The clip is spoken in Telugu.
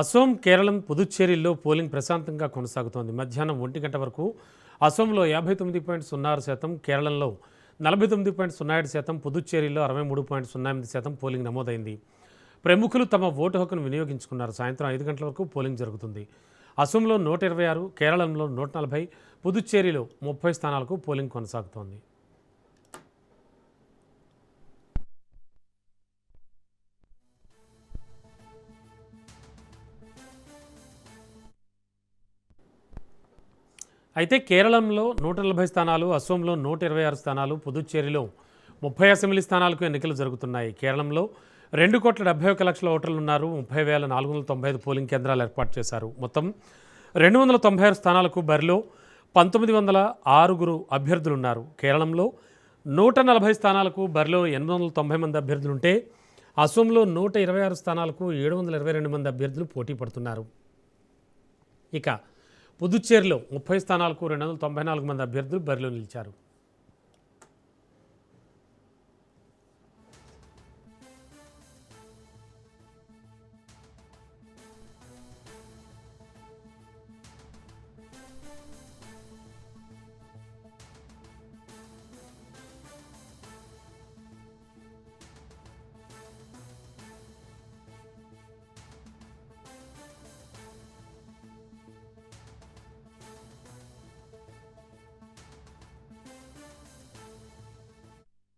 అసోం, కేరళం, పుదుచ్చేరిల్లో పోలింగ్ ప్రశాంతంగా కొనసాగుతోంది. మధ్యాహ్నం 1 గంట వరకు అసోంలో 59.06%, కేరళంలో 49.07%, పుదుచ్చేరిలో 63.08% పోలింగ్ నమోదైంది. ప్రముఖులు తమ ఓటు హక్కును వినియోగించుకున్నారు. సాయంత్రం 5 గంటల వరకు పోలింగ్ జరుగుతుంది. అసోంలో 126, కేరళంలో 140, పుదుచ్చేరిలో 30 స్థానాలకు పోలింగ్ కొనసాగుతోంది. అయితే కేరళంలో 140 స్థానాలు, అసోంలో 126 స్థానాలు, పుదుచ్చేరిలో 30 అసెంబ్లీ స్థానాలకు ఎన్నికలు జరుగుతున్నాయి. కేరళంలో 2,71,00,000 ఓటర్లు ఉన్నారు. 30,495 పోలింగ్ కేంద్రాలు ఏర్పాటు చేశారు. మొత్తం 296 స్థానాలకు బరిలో 1,906 అభ్యర్థులున్నారు. కేరళంలో 140 స్థానాలకు బరిలో 890 మంది అభ్యర్థులుంటే, అసోంలో 126 స్థానాలకు 722 మంది అభ్యర్థులు పోటీ పడుతున్నారు. ఇక పుదుచ్చేరిలో 30 స్థానాలకు 294 మంది అభ్యర్థులు బరిలో నిలిచారు.